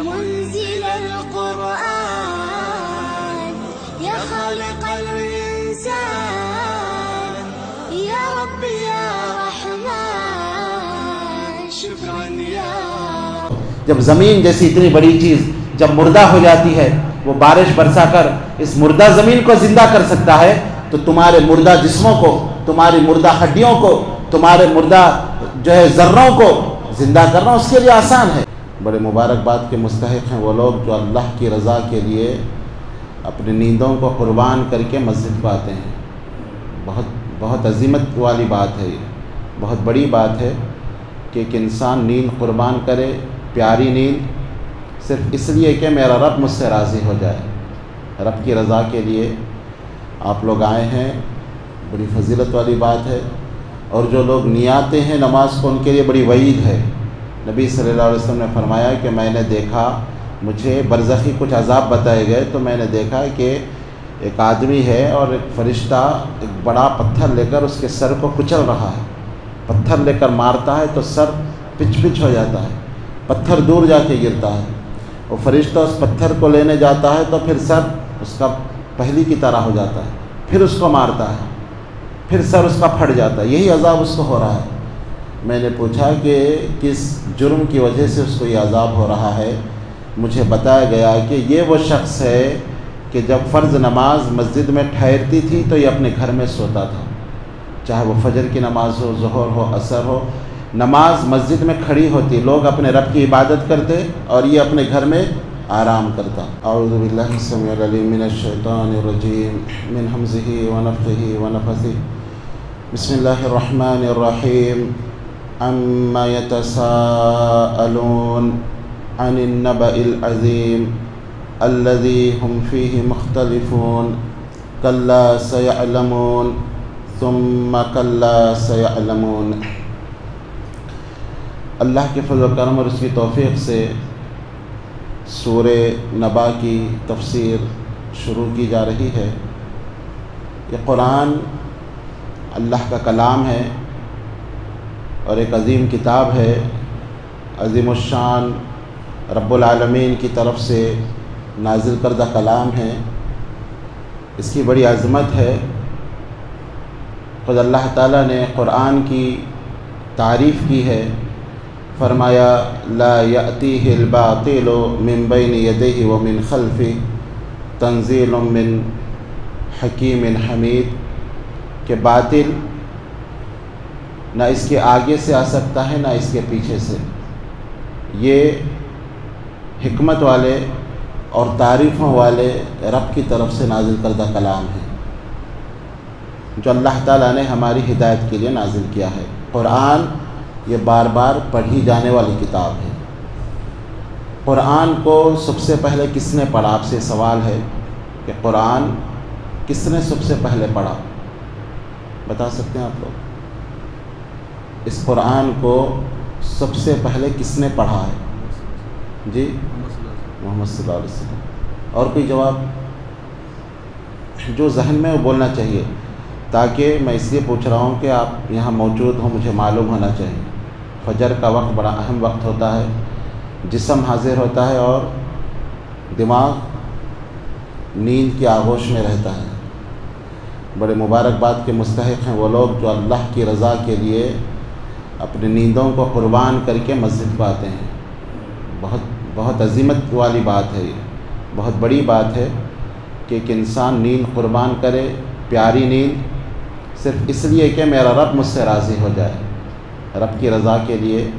منزل القرآن يا خالق الإنسان يا رب يا رحمن شكرا يا رب. جب زمین جیسی اتنی بڑی چیز جب مردہ ہو جاتی ہے، وہ بارش برسا کر اس مردہ زمین کو زندہ کر سکتا ہے، تو تمہارے مردہ جسموں کو، تمہاری مردہ ہڈیوں کو، تمہارے مردہ جو ہے ذروں کو زندہ کرنا اس کے لیے آسان ہے. بڑے مبارکباد کے مستحق ہیں وہ لوگ جو اللہ کی رضا کے لیے اپنی نیندوں کو قربان کر کے مسجد کو آتے ہیں. بہت عظمت والی بات ہے، یہ بہت بڑی بات ہے کہ ایک انسان نیند قربان کرے، پیاری نیند، صرف اس لیے کہ میرا رب مجھ سے راضی ہو جائے. رب کی رضا کے لیے آپ لوگ آئے ہیں، بڑی فضیلت والی بات ہے. اور جو لوگ نیاتے ہیں نماز کو، ان کے لیے بڑی وعید ہے. نبی صلی اللہ علیہ وسلم نے فرمایا کہ میں نے دیکھا، مجھے برزخی کچھ عذاب بتائے گئے تو میں نے دیکھا کہ ایک آدمی ہے اور ایک فرشتہ ایک بڑا پتھر لے کر اس کے سر کو کچل رہا ہے. پتھر لے کر مارتا ہے تو سر پچ ہو جاتا ہے، پتھر دور جا کے گرتا ہے. وہ فرشتہ اس پتھر کو لینے جاتا ہے تو پھر سر اس کا پہلی کی طرح ہو جاتا ہے، پھر اس کو مارتا ہے، پھر سر اس کا پھٹ جاتا ہے. یہی عذاب اس کو ہو رہا ہے. میں نے پوچھا کہ کس جرم کی وجہ سے اس کو یہ عذاب ہو رہا ہے. مجھے بتایا گیا کہ یہ وہ شخص ہے کہ جب فرض نماز مسجد میں ٹھہرتی تھی تو یہ اپنے گھر میں سوتا تھا، چاہے وہ فجر کی نماز ہو، ظہر ہو، عصر ہو. نماز مسجد میں کھڑی ہوتی، لوگ اپنے رب کی عبادت کرتے اور یہ اپنے گھر میں آرام کرتا. اعوذ باللہ السمیع العلیم من الشیطان الرجیم من ہمزہ ونفخہ ونفثہ. بسم اللہ الرحمن الرحیم. عما يتساءلون عن النبأ العظیم الذی هم فیہ مختلفون کلا سیعلمون ثم کلا سیعلمون. اللہ کے فضل و کرم اور اس کی توفیق سے سورہ نبا کی تفسیر شروع کی جا رہی ہے. یہ قرآن اللہ کا کلام ہے اور ایک عظیم کتاب ہے، عظیم الشان رب العالمین کی طرف سے نازل کردہ کلام ہے. اس کی بڑی عظمت ہے. خود اللہ تعالیٰ نے قرآن کی تعریف کی ہے، فرمایا لا یأتیہ الباطل من بین یدیہ ومن خلفہ تنزیل من حکیم حمید، کہ باطل نہ اس کے آگے سے آ سکتا ہے نہ اس کے پیچھے سے. یہ حکمت والے اور تعریفوں والے رب کی طرف سے نازل کردہ کلام ہے جو اللہ تعالیٰ نے ہماری ہدایت کے لیے نازل کیا ہے. قرآن یہ بار بار پڑھی جانے والی کتاب ہے. قرآن کو سب سے پہلے کس نے پڑھا؟ آپ سے سوال ہے کہ قرآن کس نے سب سے پہلے پڑھا؟ بتا سکتے ہیں آپ لوگ؟ اس قرآن کو سب سے پہلے کس نے پڑھا ہے؟ جی محمد صلی اللہ علیہ وسلم. اور کوئی جواب جو ذہن میں وہ بولنا چاہیے، تاکہ میں اس لیے پوچھ رہا ہوں کہ آپ یہاں موجود ہوں، مجھے معلوم ہونا چاہیے. فجر کا وقت بڑا اہم وقت ہوتا ہے، جسم حاضر ہوتا ہے اور دماغ نیند کی آغوش میں رہتا ہے. بڑے مبارکباد کے مستحق ہیں وہ لوگ جو اللہ کی رضا کے لیے اپنی نیندوں کو قربان کر کے مسجد کو آتے ہیں. بہت عظمت والی بات ہے، یہ بہت بڑی بات ہے کہ ایک انسان نیند قربان کرے، پیاری نیند، صرف اس لیے کہ میرا رب مجھ سے راضی ہو جائے. رب کی رضا کے لیے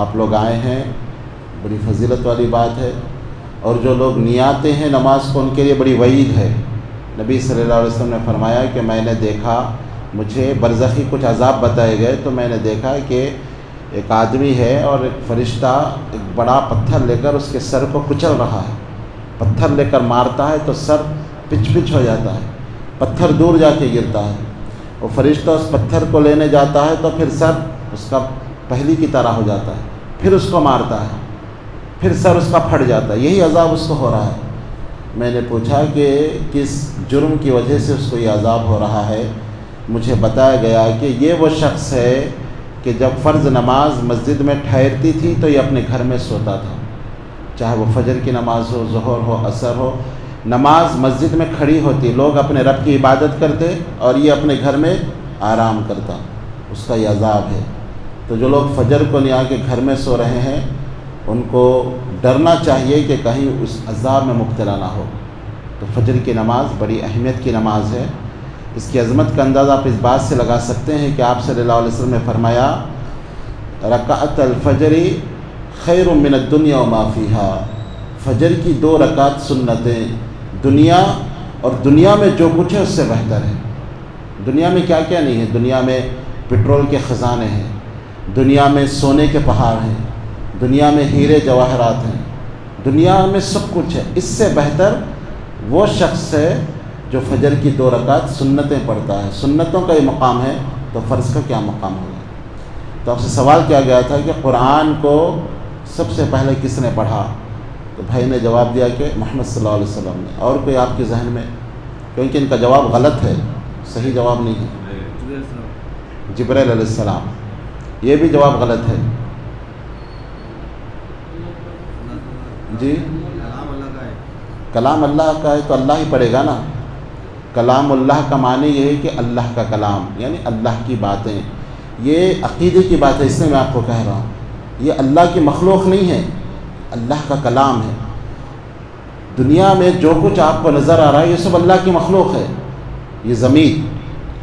آپ لوگ آئے ہیں، بڑی فضیلت والی بات ہے. اور جو لوگ نیاتے ہیں نماز کو، ان کے لیے بڑی وعید ہے. نبی صلی اللہ علیہ وسلم نے فرمایا کہ میں نے دیکھا، مجھے برزخی کچھ عذاب بتائے گئے تو میں نے دیکھا کہ ایک آدمی ہے اور ایک فرشتہ ایک بڑا پتھر لے کر اس کے سر کو کچل رہا ہے. پتھر لے کر مارتا ہے تو سر پچ ہو جاتا ہے، پتھر دور جا کے گرتا ہے. وہ فرشتہ اس پتھر کو لینے جاتا ہے تو پھر سر اس کا پہلی کی طرح ہو جاتا ہے، پھر اس کو مارتا ہے، پھر سر اس کا پھٹ جاتا ہے. یہی عذاب اس کو ہو رہا ہے. میں نے پوچھا کہ کس جرم کی وجہ سے اس کو یہ عذاب ہو رہا ہے. مجھے بتایا گیا کہ یہ وہ شخص ہے کہ جب فرض نماز مسجد میں ٹھہرتی تھی تو یہ اپنے گھر میں سوتا تھا، چاہے وہ فجر کی نماز ہو، ظہر ہو، عصر ہو، نماز مسجد میں کھڑی ہوتی، لوگ اپنے رب کی عبادت کرتے اور یہ اپنے گھر میں آرام کرتا، اس کا یہ عذاب ہے۔ تو جو لوگ فجر کو نہیں آ کے گھر میں سو رہے ہیں ان کو ڈرنا چاہیے کہ کہیں اس عذاب میں مبتلا نہ ہو۔ تو فجر کی نماز بڑی اہمیت کی نماز ہے۔ اس کی عظمت کا اندازہ آپ اس بات سے لگا سکتے ہیں کہ آپ صلی اللہ علیہ وسلم نے فرمایا رکعت الفجر خیر من الدنیا وما فیہا، فجر کی 2 رکعت سنتیں دنیا اور دنیا میں جو کچھ ہے اس سے بہتر ہے۔ دنیا میں کیا کیا نہیں ہے؟ دنیا میں پٹرول کے خزانے ہیں، دنیا میں سونے کے پہاڑ ہیں، دنیا میں ہیرے جواہرات ہیں، دنیا میں سب کچھ ہے۔ اس سے بہتر وہ شخص ہے جو فجر کی 2 رکعت سنتیں پڑھتا ہے۔ سنتوں کا یہ مقام ہے تو فرض کا کیا مقام ہوگا؟ تو آپ سے سوال کیا گیا تھا کہ قرآن کو سب سے پہلے کس نے پڑھا؟ تو بھائی نے جواب دیا کہ محمد صلی اللہ علیہ وسلم نے۔ اور کوئی آپ کے ذہن میں؟ کیونکہ ان کا جواب غلط ہے، صحیح جواب نہیں ہے۔ جبرائیل علیہ السلام، یہ بھی جواب غلط ہے جی۔ کلام اللہ کا ہے تو اللہ ہی پڑھے گا نا۔ کلام اللہ کا معنی یہ ہے کہ اللہ کا کلام، یعنی اللہ کی باتیں۔ یہ عقیدے کی بات ہے، اس لیے میں آپ کو کہہ رہا ہوں یہ اللہ کی مخلوق نہیں ہے، اللہ کا کلام ہے۔ دنیا میں جو کچھ آپ کو نظر آ رہا ہے یہ سب اللہ کی مخلوق ہے۔ یہ زمین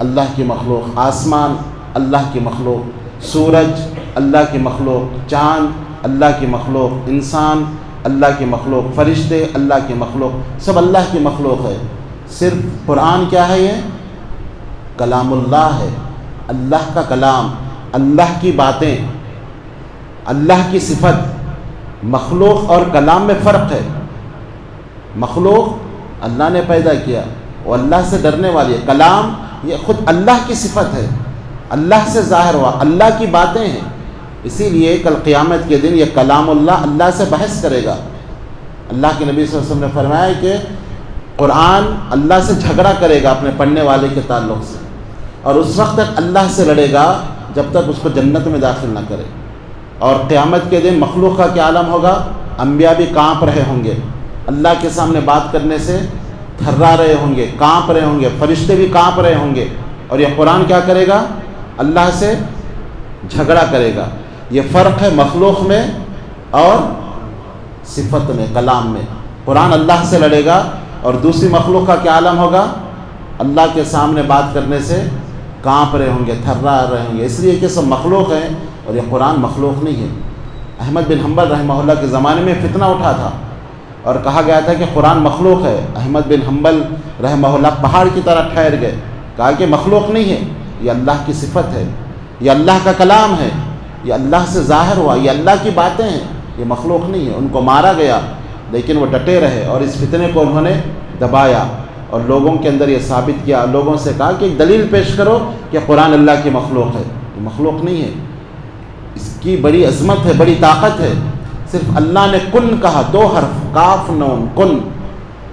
اللہ کی مخلوق، آسمان اللہ کی مخلوق، سورج اللہ کی مخلوق، چاند اللہ کی مخلوق، انسان اللہ کی مخلوق، فرشتے اللہ کی مخلوق، سب اللہ کی مخلوق ہے۔ صرف قرآن کیا ہے؟ یہ کلام اللہ ہے، اللہ کا کلام، اللہ کی باتیں، اللہ کی صفت۔ مخلوق اور کلام میں فرق ہے۔ مخلوق اللہ نے پیدا کیا، وہ اللہ سے ڈرنے والی ہے۔ کلام یہ خود اللہ کی صفت ہے، اللہ سے ظاہر ہوا، اللہ کی باتیں ہیں۔ اسی لیے کل قیامت کے دن یہ کلام اللہ سے بحث کرے گا۔ اللہ کے نبی صلی اللہ علیہ وسلم نے فرمایا کہ قرآن اللہ سے جھگڑا کرے گا اپنے پڑھنے والے کے تعلق سے، اور اس وقت تک اللہ سے لڑے گا جب تک اس کو جنت میں داخل نہ کرے۔ اور قیامت کے دن مخلوق کا کیا عالم ہوگا؟ انبیاء بھی کانپ رہے ہوں گے، اللہ کے سامنے بات کرنے سے تھرا رہے ہوں گے، کانپ رہے ہوں گے، فرشتے بھی کانپ رہے ہوں گے، اور یہ قرآن کیا کرے گا؟ اللہ سے جھگڑا کرے گا۔ یہ فرق ہے مخلوق میں اور صفت میں، کلام میں۔ قرآن اللہ سے لڑے گا، اور دوسری مخلوق کا کیا عالم ہوگا؟ اللہ کے سامنے بات کرنے سے کانپ رہے ہوں گے، تھرا رہے ہوں گے۔ اس لیے کہ سب مخلوق ہیں اور یہ قرآن مخلوق نہیں ہے۔ احمد بن حنبل رحمہ اللہ کے زمانے میں فتنہ اٹھا تھا اور کہا گیا تھا کہ قرآن مخلوق ہے۔ احمد بن حنبل رحمہ اللہ پہاڑ کی طرح ٹھہر گئے، کہا کہ مخلوق نہیں ہے، یہ اللہ کی صفت ہے، یہ اللہ کا کلام ہے، یہ اللہ سے ظاہر ہوا، یہ اللہ کی باتیں ہیں، یہ مخلوق نہیں ہے۔ ان کو مارا گیا لیکن وہ ڈٹے رہے اور اس فتنے کو انہوں نے دبایا اور لوگوں کے اندر یہ ثابت کیا، لوگوں سے کہا کہ ایک دلیل پیش کرو کہ قرآن اللہ کی مخلوق ہے۔ یہ مخلوق نہیں ہے، اس کی بڑی عظمت ہے، بڑی طاقت ہے۔ صرف اللہ نے کن کہا، 2 حرف کاف نون، کن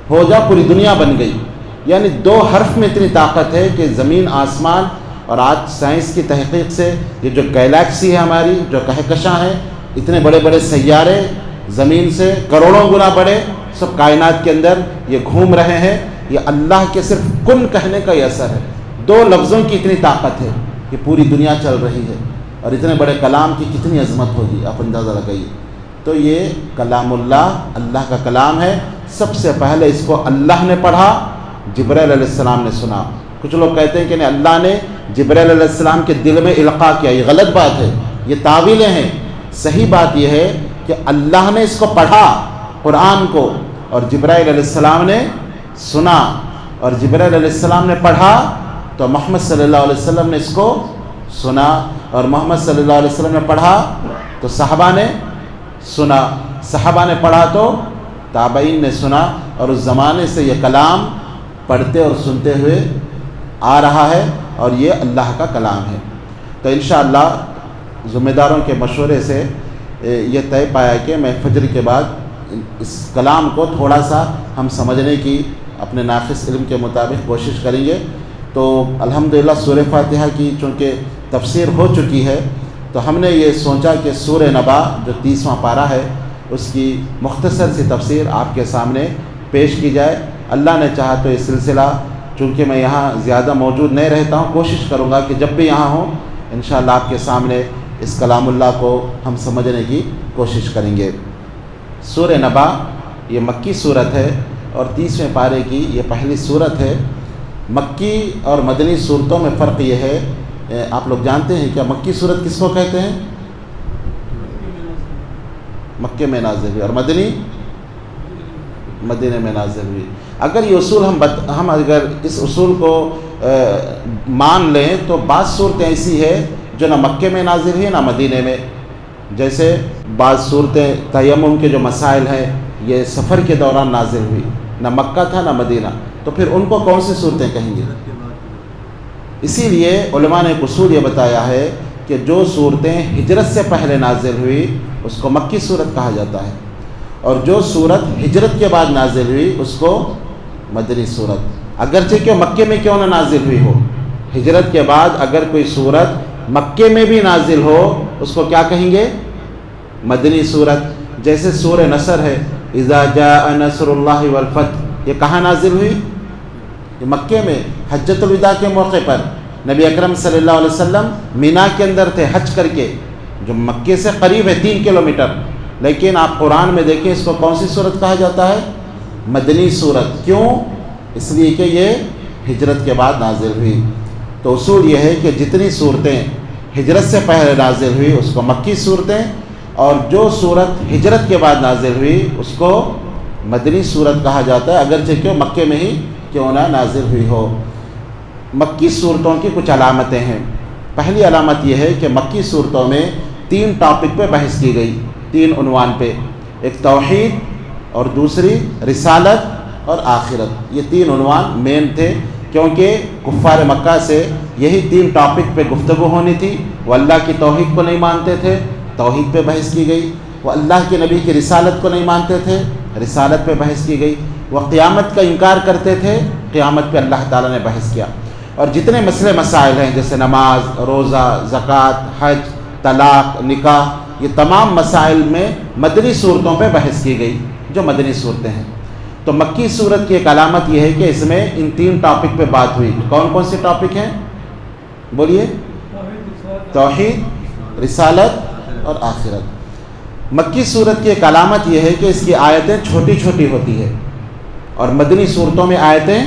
ہو جا، پوری دنیا بن گئی۔ یعنی 2 حرف میں اتنی طاقت ہے کہ زمین آسمان، اور آج سائنس کی تحقیق سے یہ جو گیلیکسی ہے ہماری، جو کہکشاں ہیں، اتنے بڑے بڑے سیارے زمین سے کروڑوں گنا بڑے، سب کائنات کے اندر یہ گھوم رہے ہیں۔ یہ اللہ کے صرف کن کہنے کا یہ اثر ہے۔ 2 لفظوں کی اتنی طاقت ہے کہ پوری دنیا چل رہی ہے، اور اتنے بڑے کلام کی کتنی عظمت ہوگی، آپ اندازہ لگائیے۔ تو یہ کلام اللہ کا کلام ہے۔ سب سے پہلے اس کو اللہ نے پڑھا، جبرائیل علیہ السلام نے سنا۔ کچھ لوگ کہتے ہیں کہ نہیں، اللہ نے جبرائیل علیہ السلام کے دل میں القاء کیا، یہ غلط بات ہے، یہ تعویلیں ہیں۔ صحیح بات یہ ہے کہ اللہ نے اس کو پڑھا قرآن کو، اور جبرائیل علیہ السلام نے سنا، اور جبرائیل علیہ السلام نے پڑھا تو محمد صلی اللہ علیہ وسلم نے اس کو سنا، اور محمد صلی اللہ علیہ وسلم نے پڑھا تو صحابہ نے سنا، صحابہ نے پڑھا تو تابعین نے سنا، اور اس زمانے سے یہ کلام پڑھتے اور سنتے ہوئے آ رہا ہے، اور یہ اللہ کا کلام ہے۔ تو انشاءاللہ ذمہ داروں کے مشورے سے یہ طے پایا کہ میں فجر کے بعد اس کلام کو تھوڑا سا ہم سمجھنے کی اپنے ناقص علم کے مطابق کوشش کریں گے۔ تو الحمدللہ سورہ فاتحہ کی چونکہ تفسیر ہو چکی ہے، تو ہم نے یہ سوچا کہ سورہ نبا جو 30واں پارہ ہے اس کی مختصر سی تفسیر آپ کے سامنے پیش کی جائے۔ اللہ نے چاہا تو یہ سلسلہ، چونکہ میں یہاں زیادہ موجود نہیں رہتا ہوں، کوشش کروں گا کہ جب بھی یہاں ہوں انشاءاللہ آپ کے سامنے اس کلام اللہ کو ہم سمجھنے کی کوشش کریں گے۔ سورہ نبا یہ مکی صورت ہے اور 30ویں پارے کی یہ پہلی صورت ہے۔ مکی اور مدنی صورتوں میں فرق یہ ہے، آپ لوگ جانتے ہیں کیا مکی صورت کس کو کہتے ہیں؟ مکے میں نازل ہوئی، اور مدنی مدینے میں نازل ہوئی۔ اگر یہ اصول ہم اگر اس اصول کو مان لیں تو بعض صورتیں ایسی ہے جو نہ مکے میں نازل ہوئی نہ مدینے میں، جیسے بعض صورتیں تیمم کے جو مسائل ہیں یہ سفر کے دوران نازل ہوئی، نہ مکہ تھا نہ مدینہ، تو پھر ان کو کون سی صورتیں کہیں گے؟ اسی لیے علماء نے ایک اصول یہ بتایا ہے کہ جو صورتیں ہجرت سے پہلے نازل ہوئی اس کو مکی صورت کہا جاتا ہے، اور جو صورت ہجرت کے بعد نازل ہوئی اس کو مدنی صورت، اگرچہ کہ مکے میں کیوں نہ نازل ہوئی ہو۔ ہجرت کے بعد اگر کوئی صورت مکے میں بھی نازل ہو اس کو کیا کہیں گے؟ مدنی صورت۔ جیسے سورہ نصر ہے، اذا جاء نصر اللہ والفتح، یہ کہاں نازل ہوئی؟ یہ مکے میں، حجۃ الوداع کے موقع پر نبی اکرم صلی اللہ علیہ وسلم مینا کے اندر تھے حج کر کے، جو مکے سے قریب ہے 3 کلومیٹر، لیکن آپ قرآن میں دیکھیں اس کو کون سی صورت کہا جاتا ہے؟ مدنی صورت۔ کیوں؟ اس لیے کہ یہ ہجرت کے بعد نازل ہوئی۔ تو اصول یہ ہے کہ جتنی صورتیں ہجرت سے پہلے نازل ہوئی اس کو مکی صورتیں، اور جو صورت ہجرت کے بعد نازل ہوئی اس کو مدنی صورت کہا جاتا ہے، اگرچہ کہ مکے میں ہی کیوں نہ نازل ہوئی ہو۔ مکی صورتوں کی کچھ علامتیں ہیں۔ پہلی علامت یہ ہے کہ مکی صورتوں میں 3 ٹاپک پہ بحث کی گئی، 3 عنوان پہ، ایک توحید اور دوسری رسالت اور آخرت۔ یہ 3 عنوان مین تھے، کیونکہ کفار مکہ سے یہی 3 ٹاپک پہ گفتگو ہونی تھی۔ وہ اللہ کی توحید کو نہیں مانتے تھے، توحید پہ بحث کی گئی۔ وہ اللہ کے نبی کی رسالت کو نہیں مانتے تھے، رسالت پہ بحث کی گئی۔ وہ قیامت کا انکار کرتے تھے، قیامت پہ اللہ تعالیٰ نے بحث کیا۔ اور جتنے مسئلے مسائل ہیں جیسے نماز، روزہ، زکوٰۃ، حج، طلاق، نکاح، یہ تمام مسائل میں مدنی صورتوں پہ بحث کی گئی جو مدنی صورتیں ہیں۔ تو مکی صورت کی ایک علامت یہ ہے کہ اس میں ان 3 ٹاپک پہ بات ہوئی۔ کون کون سے ٹاپک ہیں؟ بولیے۔ توحید، رسالت اور آخرت۔ مکی صورت کی ایک علامت یہ ہے کہ اس کی آیتیں چھوٹی چھوٹی ہوتی ہے، اور مدنی صورتوں میں آیتیں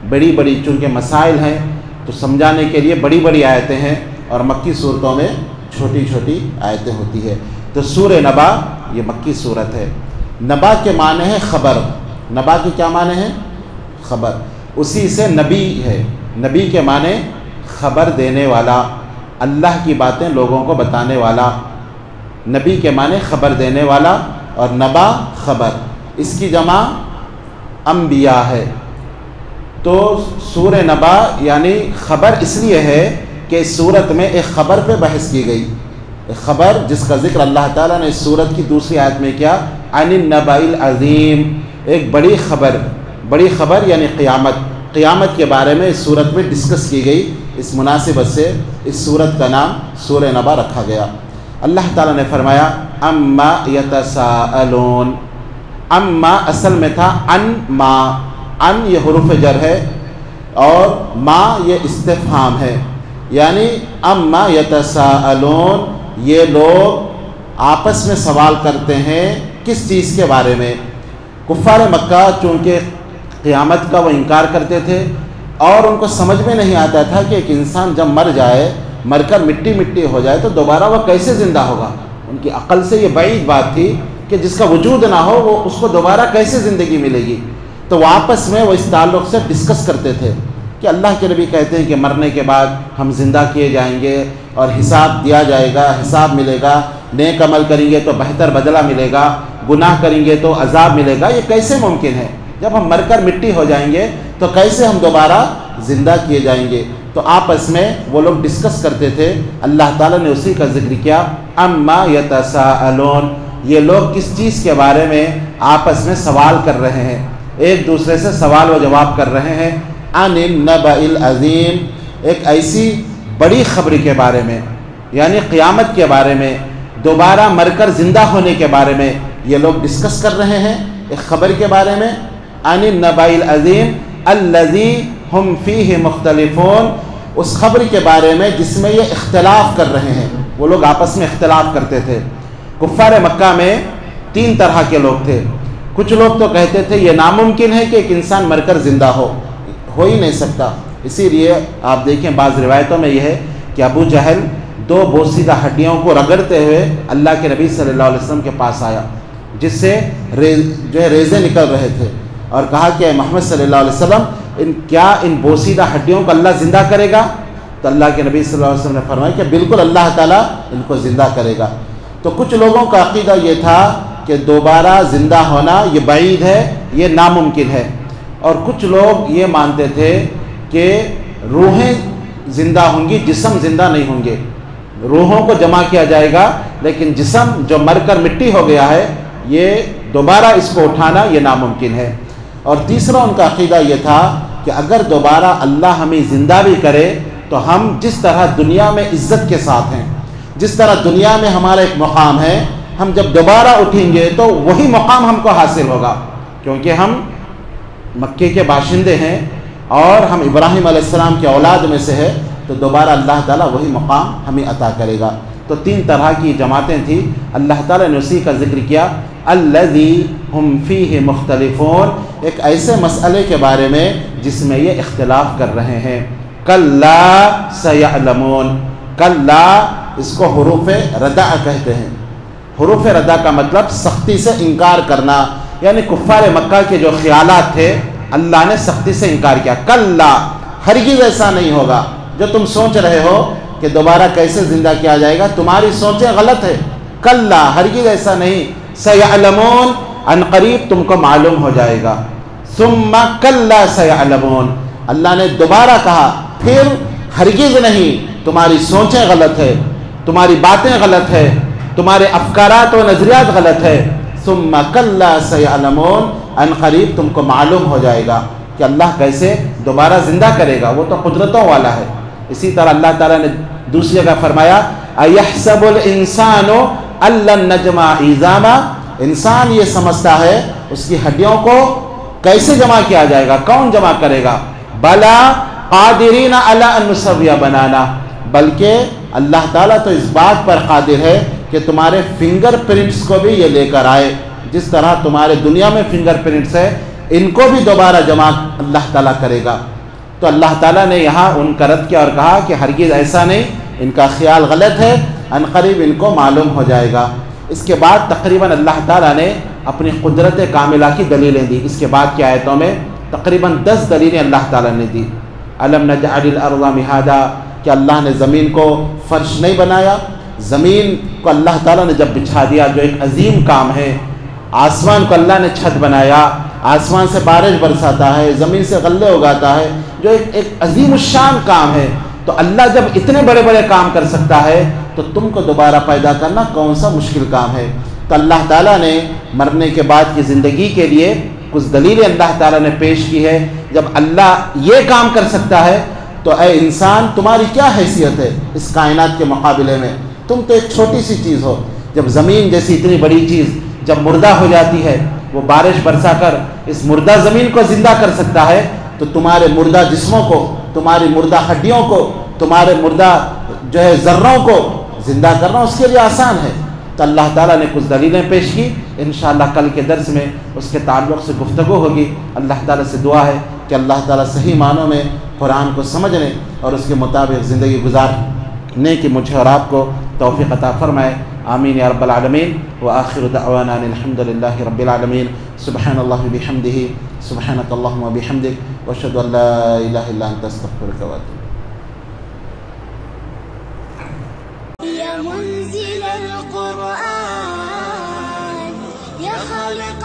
بڑی بڑی، چونکہ مسائل ہیں تو سمجھانے کے لیے بڑی بڑی آیتیں ہیں، اور مکی صورتوں میں چھوٹی چھوٹی آیتیں ہوتی ہے۔ تو سورہ نبا یہ مکی صورت ہے۔ نبا کے معنی ہے خبر۔ نبا کے کیا معنی ہے؟ خبر۔ اسی سے نبی ہے۔ نبی کے معنی خبر دینے والا، اللہ کی باتیں لوگوں کو بتانے والا۔ نبی کے معنی خبر دینے والا، اور نبا خبر، اس کی جمع انبیاء ہے۔ تو سورہ نبا یعنی خبر اس لیے ہے کہ اس صورت میں ایک خبر پہ بحث کی گئی، ایک خبر جس کا ذکر اللہ تعالیٰ نے اس صورت کی دوسری آیت میں کیا، عن النبأ العظیم، ایک بڑی خبر یعنی قیامت کے بارے میں اس صورت میں ڈسکس کی گئی۔ اس مناسبت سے اس صورت کا نام سورہ نبا رکھا گیا۔ اللہ تعالیٰ نے فرمایا اما یتساءلون، اما اصل میں تھا ان ما، ان یہ حروف جر ہے اور ما یہ استفہام ہے، یعنی اما یتساءلون، یہ لوگ آپس میں سوال کرتے ہیں کس چیز کے بارے میں؟ کفار مکہ چونکہ قیامت کا وہ انکار کرتے تھے، اور ان کو سمجھ میں نہیں آتا تھا کہ ایک انسان جب مر جائے، مر کر مٹی مٹی ہو جائے تو دوبارہ وہ کیسے زندہ ہوگا۔ ان کی عقل سے یہ بعید بات تھی کہ جس کا وجود نہ ہو وہ اس کو دوبارہ کیسے زندگی ملے گی۔ تو وہ آپس میں وہ اس تعلق سے ڈسکس کرتے تھے کہ اللہ کے نبی کہتے ہیں کہ مرنے کے بعد ہم زندہ کیے جائیں گے اور حساب دیا جائے گا، حساب ملے گا، نیک عمل کریں گے تو بہتر بدلہ ملے گا، گناہ کریں گے تو عذاب ملے گا۔ یہ کیسے ممکن ہے؟ جب ہم مر کر مٹی ہو جائیں گے تو کیسے ہم دوبارہ زندہ کیے جائیں گے؟ تو آپس میں وہ لوگ ڈسکس کرتے تھے۔ اللہ تعالیٰ نے اسی کا ذکر کیا، اما یتساءلون، یہ لوگ کس چیز کے بارے میں آپس میں سوال کر رہے ہیں، ایک دوسرے سے سوال و جواب کر رہے ہیں۔ عن النبأ العظیم، ایک ایسی بڑی خبر کے بارے میں، یعنی قیامت کے بارے میں، دوبارہ مر کر زندہ ہونے کے بارے میں، یہ لوگ ڈسکس کر رہے ہیں ایک خبر کے بارے میں، عن النبأ العظیم الذی ہم فیہ مختلفون، اس خبر کے بارے میں جس میں یہ اختلاف کر رہے ہیں۔ وہ لوگ آپس میں اختلاف کرتے تھے۔ کفار مکہ میں 3 طرح کے لوگ تھے۔ کچھ لوگ تو کہتے تھے یہ ناممکن ہے کہ ایک انسان مر کر زندہ ہو ہی نہیں سکتا، اسی لیے آپ دیکھیں بعض روایتوں میں یہ ہے کہ ابو جہل 2 بوسیدہ ہڈیوں کو رگڑتے ہوئے اللہ کے نبی صلی اللہ علیہ وسلم کے پاس آیا، جس سے ریزے نکل رہے تھے، اور کہا کہ محمد صلی اللہ علیہ وسلم کیا ان بوسیدہ ہڈیوں کو اللہ زندہ کرے گا؟ تو اللہ کے نبی صلی اللہ علیہ وسلم نے فرمایا کہ بالکل اللہ تعالیٰ ان کو زندہ کرے گا۔ تو کچھ لوگوں کا عقیدہ یہ تھا کہ دوبارہ زندہ ہونا یہ بعید ہے، یہ ناممکن ہے، اور کچھ لوگ یہ مانتے تھے کہ روحیں زندہ ہوں گی، جسم زندہ نہیں ہوں گے، روحوں کو جمع کیا جائے گا لیکن جسم جو مر کر مٹی ہو گیا ہے یہ دوبارہ اس کو اٹھانا یہ ناممکن ہے۔ اور تیسرا ان کا عقیدہ یہ تھا کہ اگر دوبارہ اللہ ہمیں زندہ بھی کرے تو ہم جس طرح دنیا میں عزت کے ساتھ ہیں، جس طرح دنیا میں ہمارا ایک مقام ہے، ہم جب دوبارہ اٹھیں گے تو وہی مقام ہم کو حاصل ہوگا، کیونکہ ہم مکے کے باشندے ہیں اور ہم ابراہیم علیہ السلام کے اولاد میں سے ہے، تو دوبارہ اللہ تعالیٰ وہی مقام ہمیں عطا کرے گا۔ تو 3 طرح کی جماعتیں تھیں، اللہ تعالیٰ نے اسی کا ذکر کیا، الذی ہم فیہ مختلفون، ایک ایسے مسئلے کے بارے میں جس میں یہ اختلاف کر رہے ہیں۔ کلا سیعلمون، کلا اس کو حروف ردع کہتے ہیں۔ حروف ردع کا مطلب سختی سے انکار کرنا، یعنی کفار مکہ کے جو خیالات تھے اللہ نے سختی سے انکار کیا۔ کلا، ہرگز ایسا نہیں ہوگا، جو تم سوچ رہے ہو کہ دوبارہ کیسے زندہ کیا جائے گا، تمہاری سوچیں غلط ہے۔ کلا، ہرگز ایسا نہیں، سیعلمون، ان قریب تم کو معلوم ہو جائے گا۔ ثم کلا سیعلمون، اللہ نے دوبارہ کہا پھر ہرگز نہیں، تمہاری سوچیں غلط ہے، تمہاری باتیں غلط ہے، تمہارے افکارات و نظریات غلط ہے۔ ثم کلا سیعلمون، ان قریب تم کو معلوم ہو جائے گا کہ اللہ کیسے دوبارہ زندہ کرے گا، وہ تو قدرتوں والا ہے۔ اسی طرح اللہ تعالیٰ نے دوسری جگہ فرمایا ایحسب الانسان ان لن نجمع عظاما، انسان یہ سمجھتا ہے اس کی ہڈیوں کو کیسے جمع کیا جائے گا، کون جمع کرے گا؟ بلا قادرین علی ان نسوی بنانا، بلکہ اللہ تعالیٰ تو اس بات پر قادر ہے کہ تمہارے فنگر پرنٹس کو بھی یہ لے کر آئے، جس طرح تمہارے دنیا میں فنگر پرنٹس ہے ان کو بھی دوبارہ جمع اللہ تعالیٰ کرے گا۔ تو اللہ تعالیٰ نے یہاں ان کا رد کیا اور کہا کہ ہرگز ایسا نہیں، ان کا خیال غلط ہے، ان قریب ان کو معلوم ہو جائے گا۔ اس کے بعد تقریباً اللہ تعالیٰ نے اپنی قدرت کاملہ کی دلیلیں دی۔ اس کے بعد کی آیتوں میں تقریباً 10 دلیلیں اللہ تعالیٰ نے دی۔ الم نجعل الارض مہادا، کہ اللہ نے زمین کو فرش نہیں بنایا، زمین کو اللہ تعالیٰ نے جب بچھا دیا جو ایک عظیم کام ہے، آسمان کو اللہ نے چھت بنایا، آسمان سے بارش برساتا ہے، زمین سے غلے اگاتا ہے، جو ایک عظیم الشان کام ہے، تو اللہ جب اتنے بڑے بڑے کام کر سکتا ہے تو تم کو دوبارہ پیدا کرنا کون سا مشکل کام ہے؟ تو اللہ تعالیٰ نے مرنے کے بعد کی زندگی کے لیے کچھ دلیلیں اللہ تعالیٰ نے پیش کی ہے۔ جب اللہ یہ کام کر سکتا ہے تو اے انسان تمہاری کیا حیثیت ہے اس کائنات کے مقابلے میں؟ تم تو ایک چھوٹی سی چیز ہو۔ جب زمین جیسی اتنی بڑی چیز جب مردہ ہو جاتی ہے، وہ بارش برسا کر اس مردہ زمین کو زندہ کر سکتا ہے، تو تمہارے مردہ جسموں کو، تمہاری مردہ ہڈیوں کو، تمہارے مردہ ذروں کو زندہ کرنا اس کے لیے آسان ہے۔ تو اللہ تعالیٰ نے کچھ دلیلیں پیش کی، انشاءاللہ کل کے درس میں اس کے تعلق سے گفتگو ہوگی۔ اللہ تعالیٰ سے دعا ہے کہ اللہ تعالیٰ صحیح معنوں میں قرآن کو سمجھنے اور اس کے مطابق زندگی گزارنے کی مجھے اور آپ کو توفیق عطا فرمائے۔ آمین یا رب العالمین۔ وآخر دعوانا الحمد للہ رب العالمین۔ سبحان اللہ بحمدہ، سبحانک اللہم وبحمدک، واشہد ان لا الہ الا انت استغفرک واتوب۔ يا منزل القرآن يا خالق